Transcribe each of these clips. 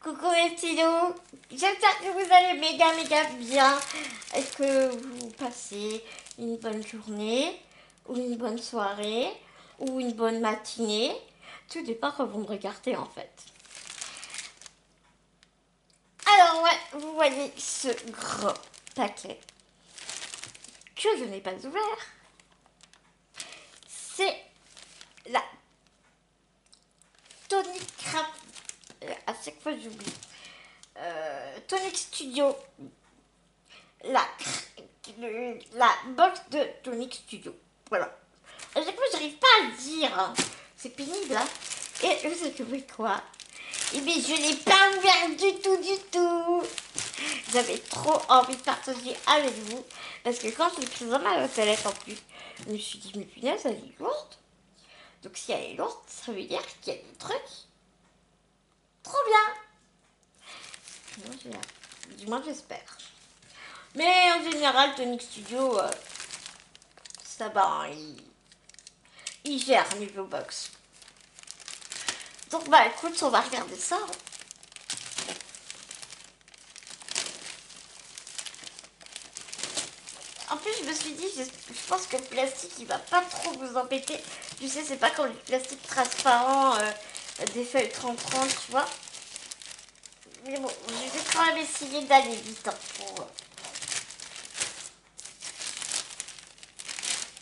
Coucou mes petits loups, j'espère que vous allez méga bien et que vous passez une bonne journée ou une bonne soirée ou une bonne matinée. Tout dépend quand vous me regardez en fait. Alors ouais, vous voyez ce gros paquet que je n'ai pas ouvert. C'est la Tonic Craft. À chaque fois j'oublie. Tonic Studio. La, la box de Tonic Studio. Voilà. À chaque fois, j'arrive pas à le dire. Hein. C'est pénible. Hein. Et vous savez quoi? Eh bien, je l'ai pas ouvert du tout. J'avais trop envie de partager avec vous. Parce que quand je l'ai prise dans ma toilette en plus, je me suis dit, mais punaise, elle est lourde. Donc si elle est lourde, ça veut dire qu'il y a des trucs trop bien. Du moins, j'espère. Mais en général, Tonic Studio, ça va, hein, il gère niveau box. Donc bah écoute, on va regarder ça. Hein. En plus, je me suis dit, je pense que le plastique, il va pas trop vous embêter. Tu sais, c'est pas comme le plastique transparent des feuilles 30-30, tu vois. Mais bon, je vais quand même essayer d'aller vite hein,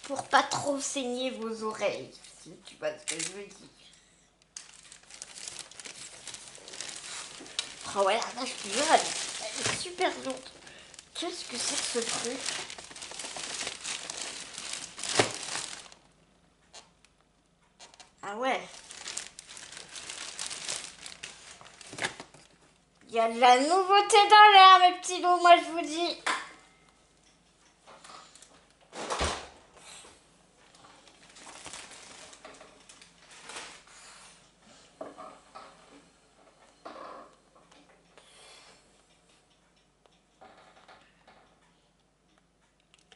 pour pas trop saigner vos oreilles, si tu vois ce que je veux dire. Oh ouais, la vache, je te jure, elle est super lourde. Qu'est-ce que c'est que ce truc? Ah ouais. Il y a de la nouveauté dans l'air, mes petits loups, moi je vous dis.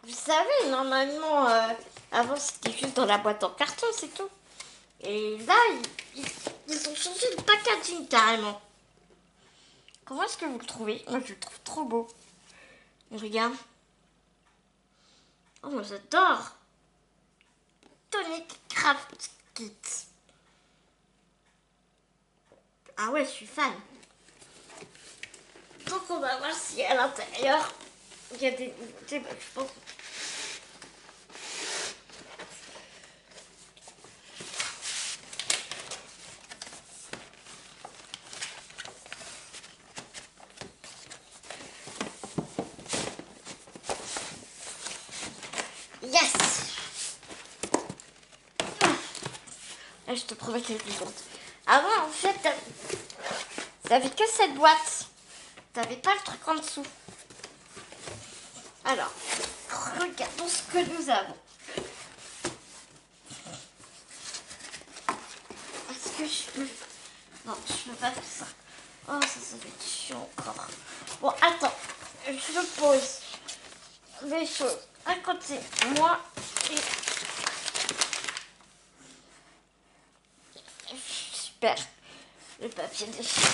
Vous savez, normalement, avant c'était juste dans la boîte en carton, c'est tout. Et là, ils ont changé de packaging carrément. Comment est-ce que vous le trouvez? Moi, je le trouve trop beau. Regarde. Oh, moi, j'adore. Tonic Craft Kit. Ah ouais, je suis fan. Donc, on va voir si à l'intérieur, il y a des... Je pense... Yes! Là, je te promets qu'elle est lourde. Avant, en fait, t'avais que cette boîte. T'avais pas le truc en dessous. Alors, regardons ce que nous avons. Est-ce que je peux... Non, je peux pas faire ça. Oh, ça va être chiant encore. Bon, attends. Je pose les choses à côté. Moi et... Super. Le papier déchiré.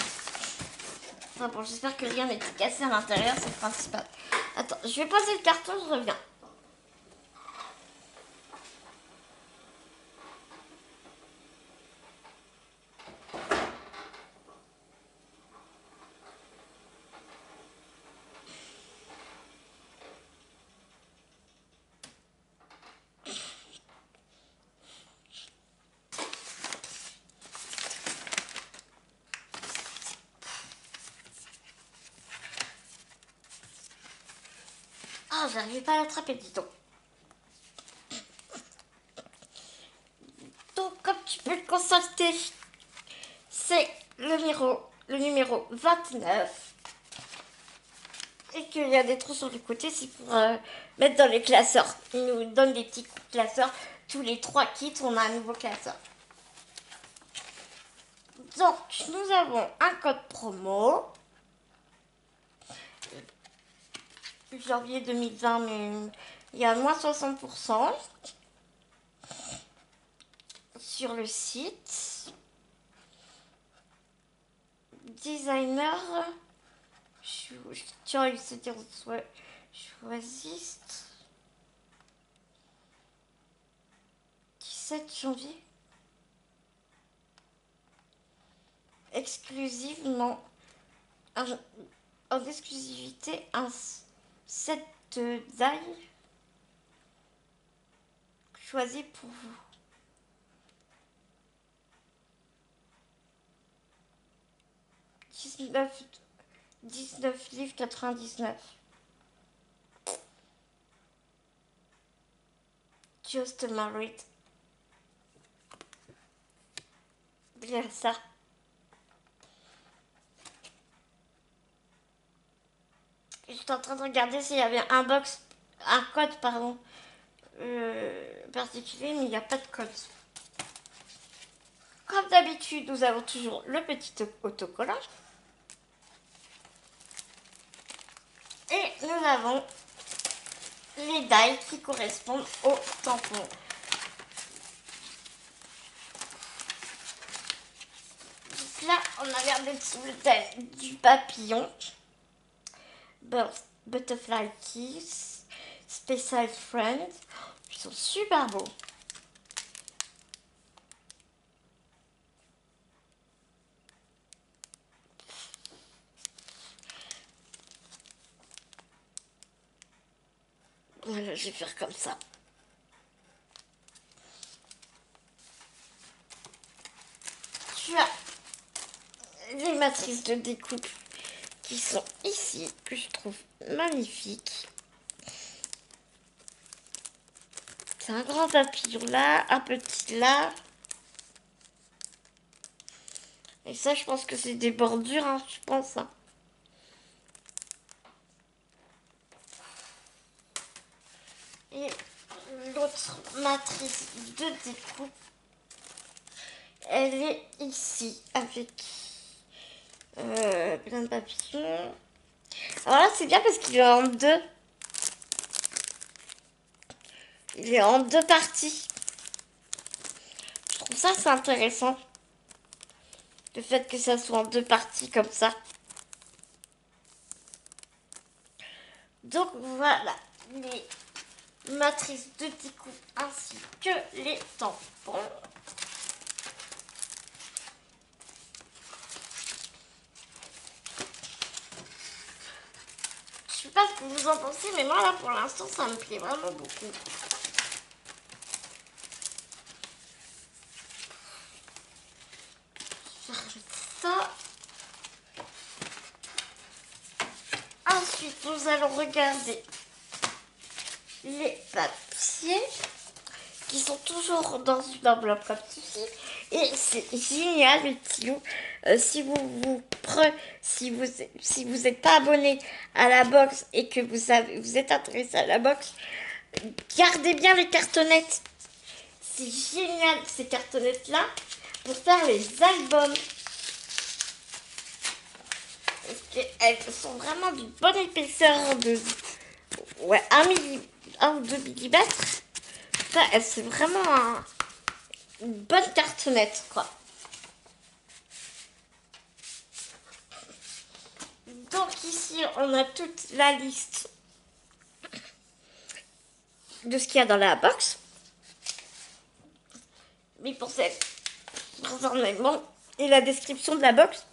Enfin bon, j'espère que rien n'était cassé à l'intérieur, c'est le principal. Attends, je vais poser le carton, je reviens. Ah, j'arrive pas à l'attraper, dis donc. Donc, comme tu peux le constater, c'est le numéro 29. Et qu'il y a des trous sur le côté, c'est pour mettre dans les classeurs. Ils nous donnent des petits classeurs. Tous les 3 kits, on a un nouveau classeur. Donc, nous avons un code promo. Janvier 2020, mais il y a moins 60% sur le site. designer choice, c'est-à-dire choisiste 17 janvier. Exclusivement en exclusivité un set d'ail choisi pour vous. 19 livres 99. Just married. Bien ça. J'étais en train de regarder s'il y avait un code, pardon, particulier, mais il n'y a pas de code. Comme d'habitude, nous avons toujours le petit autocollant. Et nous avons les dailles qui correspondent au tampon. Donc là, on a regardé sous le thème du papillon. Butterfly Kiss, Special Friend. Ils sont super beaux. Voilà, je vais faire comme ça. Tu as les matrices de découpe qui sont ici, que je trouve magnifiques. C'est un grand papillon là, un petit là. Et ça, je pense que c'est des bordures, hein, je pense. Hein. Et l'autre matrice de découpe, elle est ici, avec plein de papillons. Alors là, c'est bien parce qu'il est en deux. Il est en deux parties. Je trouve ça, c'est intéressant. Le fait que ça soit en deux parties comme ça. Donc voilà, les matrices de découpe ainsi que les tampons. Je sais pas ce que vous en pensez, mais moi là pour l'instant ça me plaît vraiment beaucoup. Je vais faire ça. Ensuite, nous allons regarder les papiers qui sont toujours dans une enveloppe comme ceci. Et c'est génial, les tuyaux. Si vous êtes pas abonné à la box et que vous êtes intéressé à la box, gardez bien les cartonnettes. C'est génial ces cartonnettes là pour faire les albums. Elles sont vraiment d'une bonne épaisseur de 1 ou 2 millimètres. Ça, c'est vraiment une bonne cartonnette, quoi. Donc ici, on a toute la liste de ce qu'il y a dans la box. Mais pour cette personnellement, et la description de la box.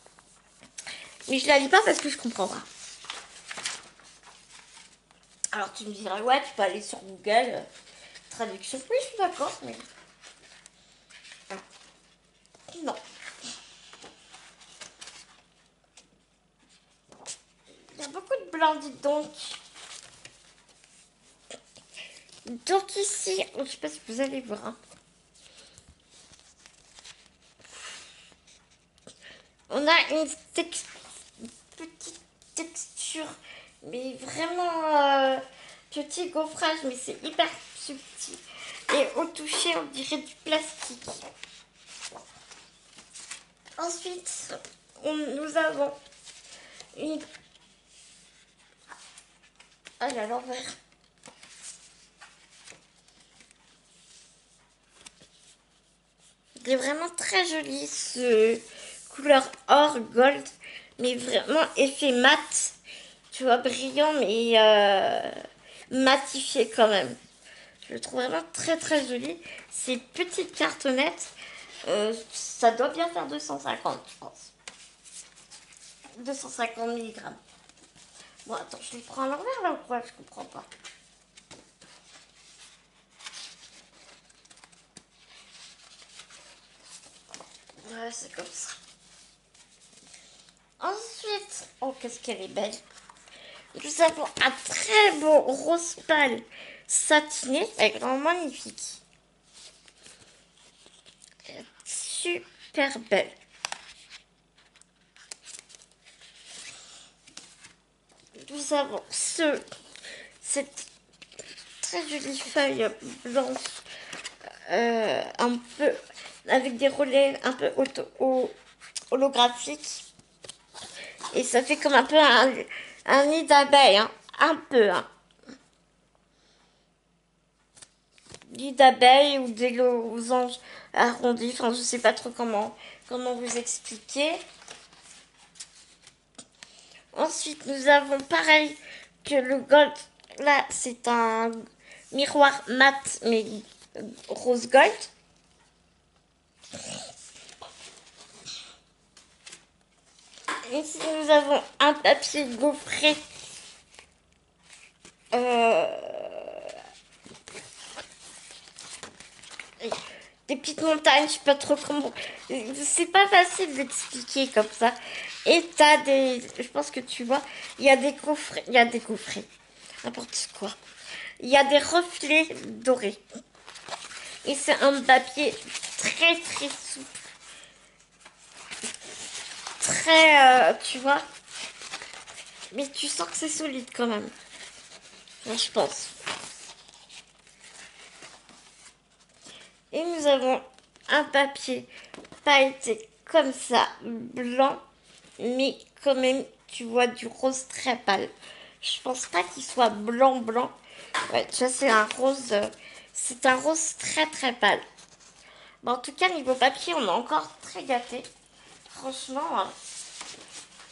Mais je la lis pas parce que je comprends pas. Alors tu me diras, ouais, tu peux aller sur Google, traduction. Oui, je suis d'accord, mais... Non. Il y a beaucoup de blanc, dites donc. Donc ici, je sais pas si vous allez voir. Hein. On a une petite texture, mais vraiment petit gaufrage, mais c'est hyper subtil. Et au toucher, on dirait du plastique. Ensuite, nous avons une... Ah là, l'envers. Il est vraiment très joli, ce couleur or gold. mais vraiment effet mat. Tu vois, brillant, mais matifié quand même. Je le trouve vraiment très très joli. Ces petites cartonnettes, ça doit bien faire 250, je pense. 250 milligrammes. Bon, attends, je les prends à l'envers là ou quoi? Je comprends pas. Ouais, c'est comme ça. Ensuite, oh, qu'est-ce qu'elle est belle. Nous avons un très beau rose pâle satiné. Elle est vraiment magnifique. Super belle. Nous avons cette très jolie feuille blanche, un peu avec des relais un peu holographiques. Et ça fait comme un peu un nid d'abeille, hein. Un peu, hein. Nid d'abeille ou des losanges arrondis. Enfin, je sais pas trop comment vous expliquer. Ensuite, nous avons pareil que le gold. Là, c'est un miroir mat, mais rose gold. Ici, nous avons un papier gaufré. Des petites montagnes, je sais pas trop comment. C'est pas facile d'expliquer comme ça. Et t'as des. Je pense que tu vois, il y a des coffrets. Il y a des coffrets. N'importe quoi. Il y a des reflets dorés. Et c'est un papier très très souple. Très. Tu vois. Mais tu sens que c'est solide quand même. Là, je pense. Et nous avons un papier pailleté comme ça, blanc, mais quand même, tu vois du rose très pâle. Je pense pas qu'il soit blanc blanc. Ouais, tu vois, c'est un rose très très pâle. Bon, en tout cas, niveau papier, on est encore très gâtés. Franchement,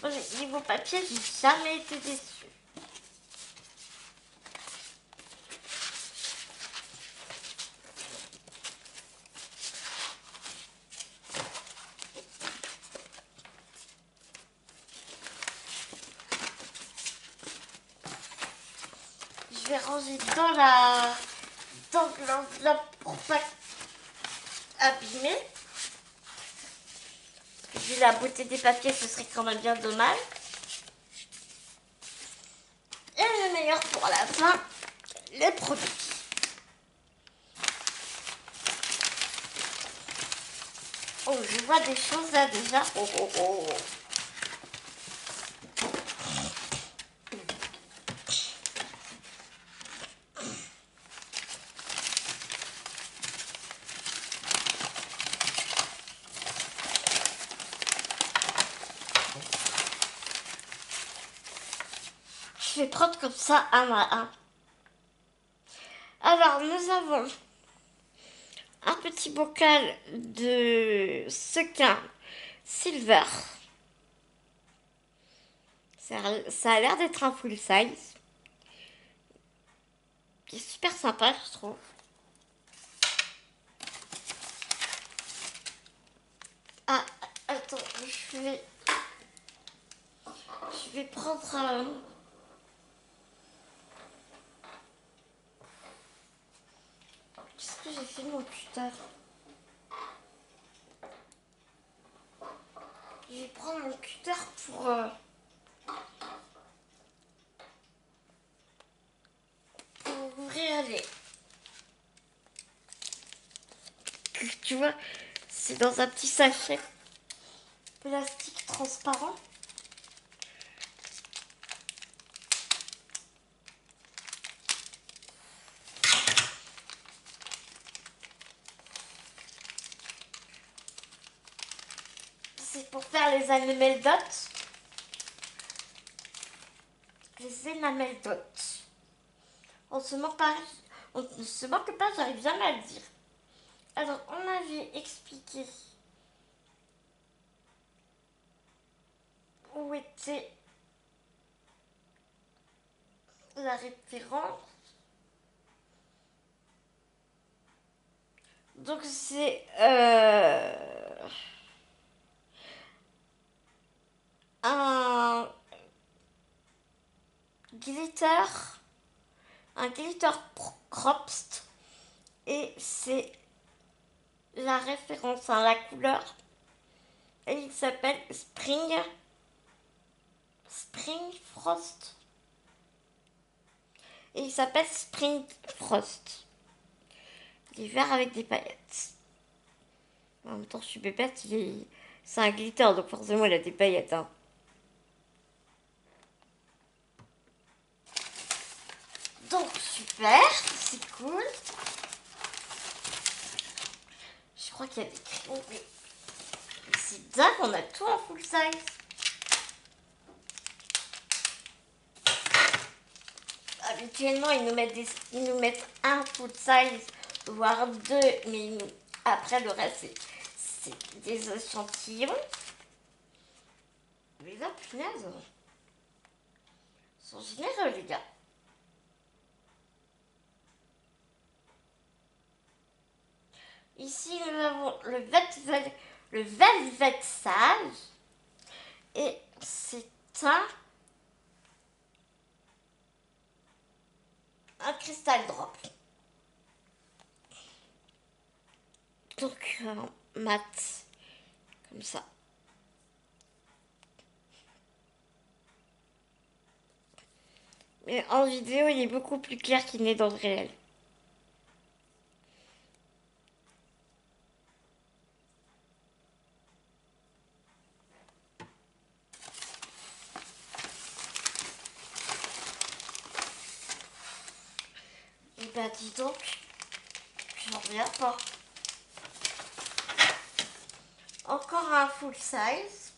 moi, niveau papier, j'ai jamais été déçue. Je vais ranger dans l'enveloppe pour pas abîmer. Vu la beauté des papiers, ce serait quand même bien dommage. Et le meilleur pour la fin, les produits. Oh, je vois des choses là déjà. Oh, oh, oh. Je vais prendre comme ça un à un. Alors, nous avons un petit bocal de sequin silver. Ça a l'air d'être un full size. Qui est super sympa, je trouve. Ah, attends, je vais prendre qu'est-ce que j'ai fait de mon cutter? Je vais prendre mon cutter pour ouvrir les. Tu vois, c'est dans un petit sachet plastique transparent. C'est pour faire les enamel dots. Les enamel dots. On se moque pas, j'arrive jamais à le dire. Alors, on avait expliqué où était la référence. Donc c'est un glitter, un glitter cropped, et c'est la référence à la couleur, et il s'appelle Spring Frost, et il s'appelle Spring Frost. Il est vert avec des paillettes. En même temps, je suis bébête, c'est un glitter, donc forcément il a des paillettes. Hein. Donc super, c'est cool. Je crois qu'il y a des crayons, mais c'est dingue, on a tout en full size. Habituellement, ils nous mettent un full size, voire deux, mais après le reste, c'est des échantillons. Mais là, punaise, ils sont généreux, les gars. Ici, nous avons le velvet sage, et c'est un cristal drop. Donc, mat, comme ça. Mais en vidéo, il est beaucoup plus clair qu'il n'est dans le réel. Et ben dis donc, j'en reviens pas. Encore un full size.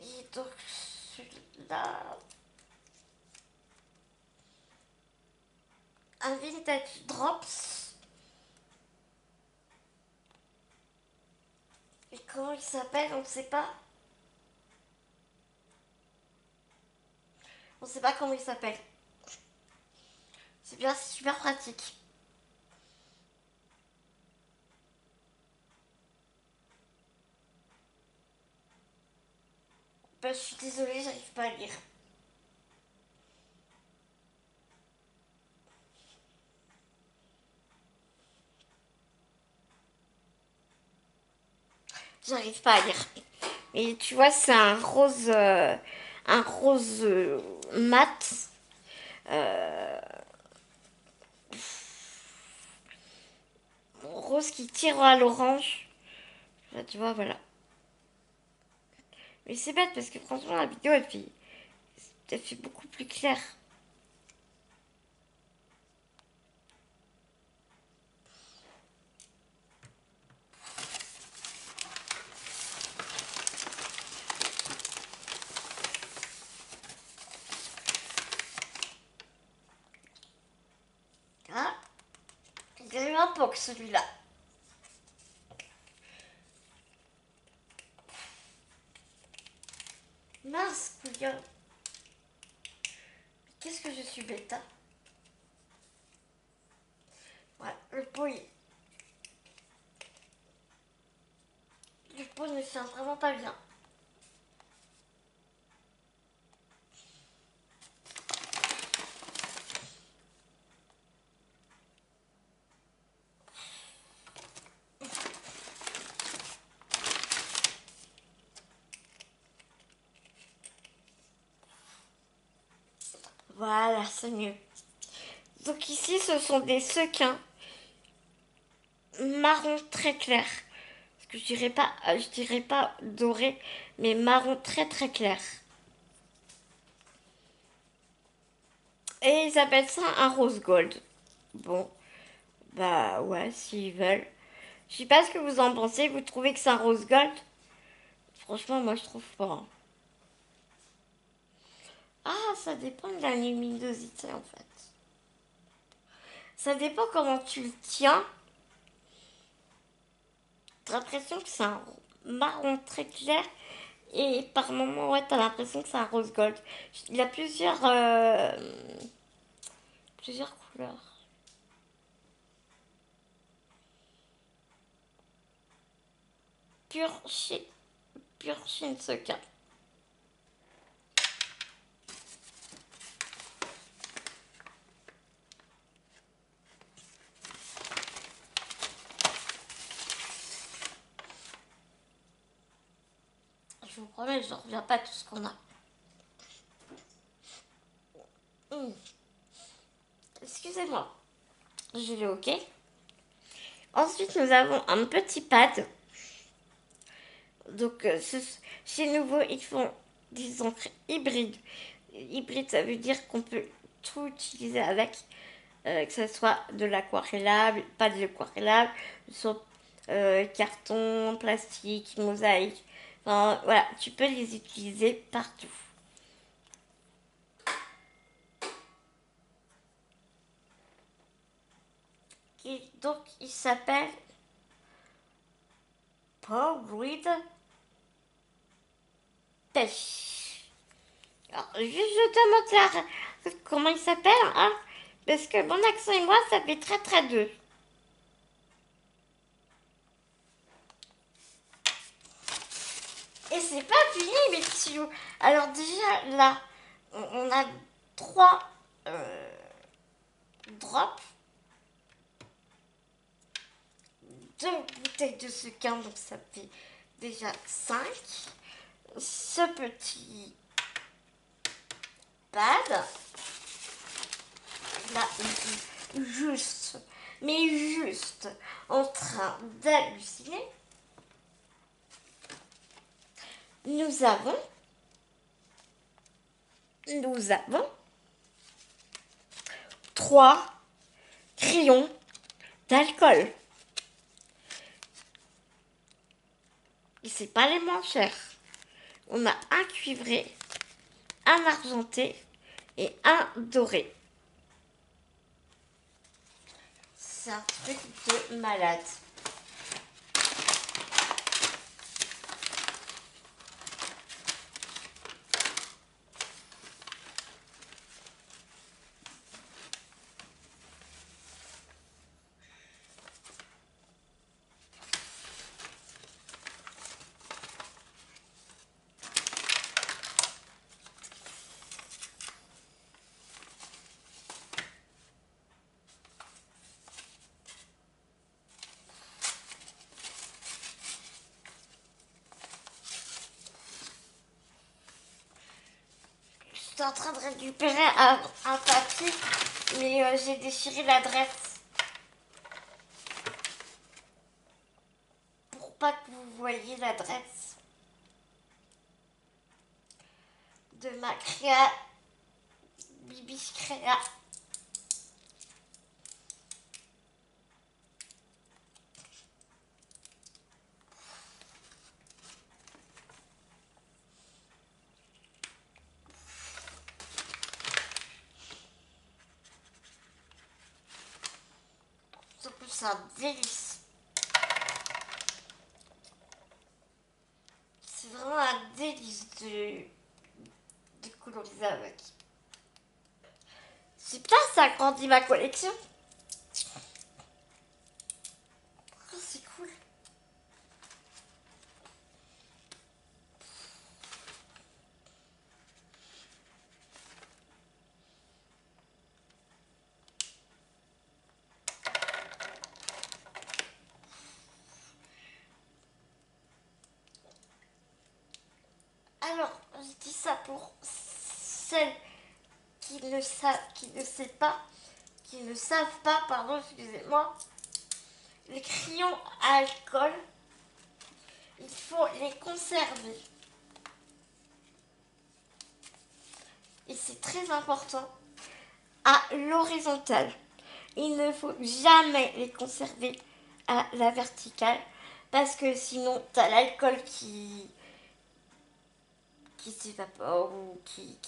Et donc celui-là, un vintage drops. Et comment il s'appelle, on ne sait pas. On ne sait pas comment il s'appelle. C'est bien, c'est super pratique. Ben, je suis désolée, j'arrive pas à lire. J'arrive pas à lire. Et tu vois, c'est un rose mat. Euh, Rose qui tire à l'orange. Là, tu vois, voilà. Mais c'est bête parce que franchement, la vidéo, elle fait beaucoup plus clair. Ah, il a eu un poc celui-là. Mince, couillon. Qu'est-ce que je suis bête, hein. Ouais, le pot ne tient vraiment pas bien. Voilà, c'est mieux. Donc ici, ce sont des sequins marron très clair. Parce que je dirais pas doré, mais marron très très clair. Et ils appellent ça un rose gold. Bon, bah ouais, s'ils veulent. Je sais pas ce que vous en pensez. Vous trouvez que c'est un rose gold? Franchement, moi je trouve pas. Hein. ça dépend de la luminosité en fait. Ça dépend comment tu le tiens. T'as l'impression que c'est un marron très clair et par moments, ouais, t'as l'impression que c'est un rose gold. Il y a plusieurs couleurs. Pure Shin, Pure Shinsekai. Je vous promets, je ne reviens pas à tout ce qu'on a. Excusez-moi, je l'ai ok. Ensuite, nous avons un petit pad. Donc, chez Nouveau, ils font des encres hybrides. Hybride, ça veut dire qu'on peut tout utiliser avec, que ce soit de l'aquarellable, pas de l'aquarellable, soit carton, plastique, mosaïque. Enfin, voilà, tu peux les utiliser partout. Et donc, il s'appelle Paul Reed Pêche. Alors, juste je te montre comment il s'appelle, hein, parce que mon accent et moi, ça fait très très deux. Et c'est pas fini, mes petits loups. Alors déjà, là, on a trois drops, deux bouteilles de sequin, donc ça fait déjà 5. Ce petit pad, là, juste, mais juste en train d'halluciner. Nous avons 3 crayons d'alcool. Et c'est pas les moins chers. On a un cuivré, un argenté et un doré. C'est un truc de malade. J'étais en train de récupérer un papier, mais j'ai déchiré l'adresse. Pour pas que vous voyez l'adresse de ma créa, Bibiche Créa. C'est un délice. C'est vraiment un délice de coloriser avec. C'est bien, ça agrandit ma collection. Oh, c'est cool. Alors, je dis ça pour celles qui ne savent pas, pardon, excusez-moi. Les crayons à alcool, il faut les conserver. Et c'est très important, à l'horizontale. Il ne faut jamais les conserver à la verticale parce que sinon tu as l'alcool qui s'évapore ou qui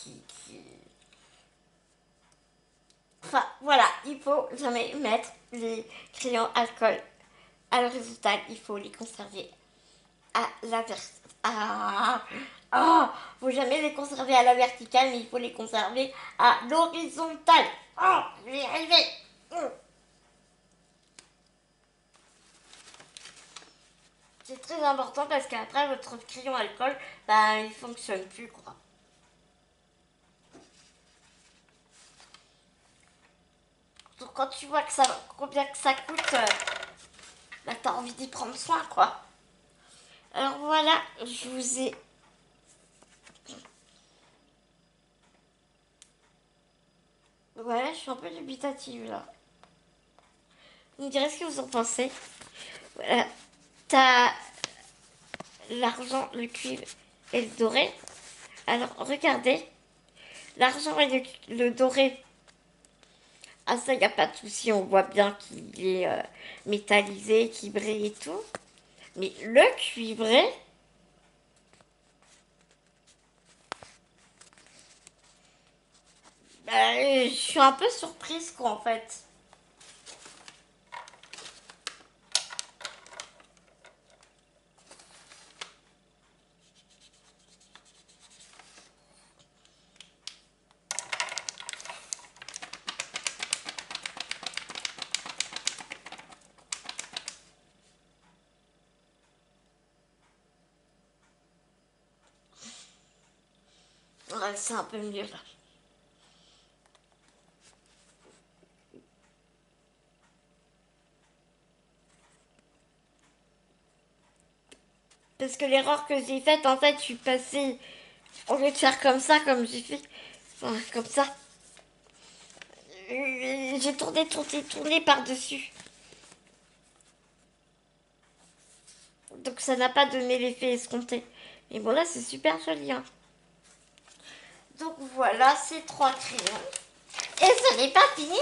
Enfin, voilà, il faut jamais mettre les crayons alcool à l'horizontale, il faut les conserver à la verticale. Ah, ah, faut jamais les conserver à la verticale, mais il faut les conserver à l'horizontale. Oh, je vais y arriver. C'est très important parce qu'après votre crayon alcool, bah, il fonctionne plus quoi. Donc quand tu vois que ça, combien que ça coûte, bah, t'as envie d'y prendre soin quoi. Alors voilà, je vous ai. Voilà, je suis un peu dubitative là. Vous me direz ce que vous en pensez. Voilà, t'as l'argent, le cuivre et le doré. Alors regardez, l'argent et le doré. Ah ça, il n'y a pas de souci, on voit bien qu'il est métallisé, qu'il brille et tout. Mais le cuivré, bah, je suis un peu surprise quoi en fait. Ouais, c'est un peu mieux là. Parce que l'erreur que j'ai faite, en fait, je suis passée, au lieu de faire comme ça, comme j'ai fait, enfin, comme ça, j'ai tourné par-dessus. Donc ça n'a pas donné l'effet escompté. Et bon là, c'est super joli. Hein. Donc voilà, ces trois crayons. Et ce n'est pas fini.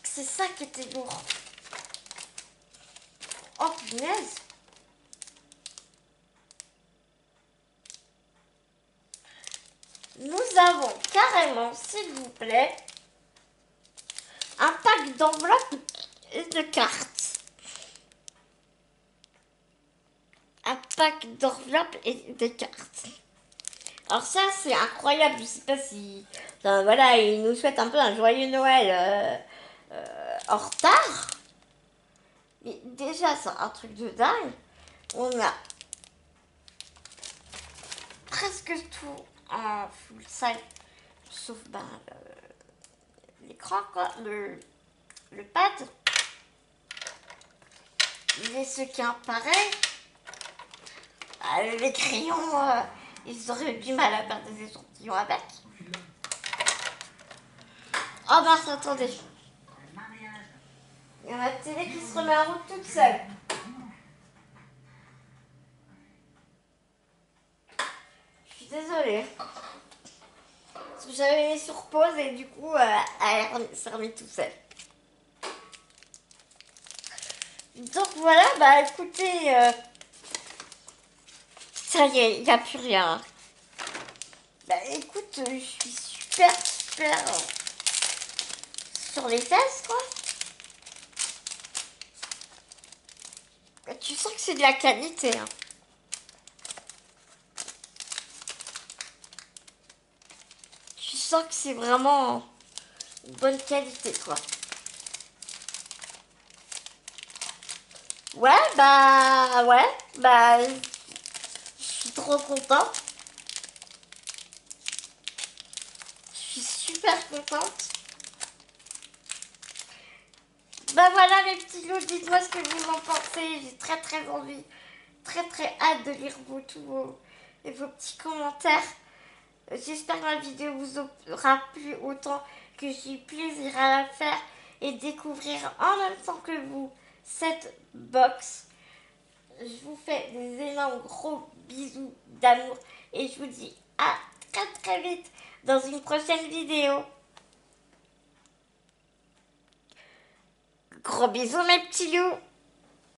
C'est ça qui était lourd. Oh punaise. Nous avons carrément, s'il vous plaît, un pack d'enveloppes et de cartes. Un pack d'enveloppes et de cartes. Alors ça, c'est incroyable. Je sais pas si... Enfin, voilà, il nous souhaite un peu un joyeux Noël en retard. Mais déjà, c'est un truc de dingue. On a presque tout en full size, sauf ben, l'écran, quoi, le pad. Les sequins, pareil. Les crayons, ils auraient du mal à faire des échantillons avec. Oh mince, attendez. Il y a ma télé qui se remet en route toute seule. Je suis désolée. Parce que j'avais mis sur pause et du coup, elle s'est remise tout seul. Donc voilà, bah écoutez, ça y est, il n'y a plus rien. Bah écoute, je suis super sur les fesses quoi. Tu sens que c'est de la qualité. Hein. Tu sens que c'est vraiment bonne qualité quoi. Ouais, je suis trop contente. Je suis super contente. Bah voilà mes petits loups, dites-moi ce que vous en pensez. J'ai très envie, très hâte de lire vos petits commentaires. J'espère que ma vidéo vous aura plu autant que j'ai eu plaisir à la faire et découvrir en même temps que vous cette box. Je vous fais des énormes gros bisous d'amour et je vous dis à très vite dans une prochaine vidéo. Gros bisous mes petits loups.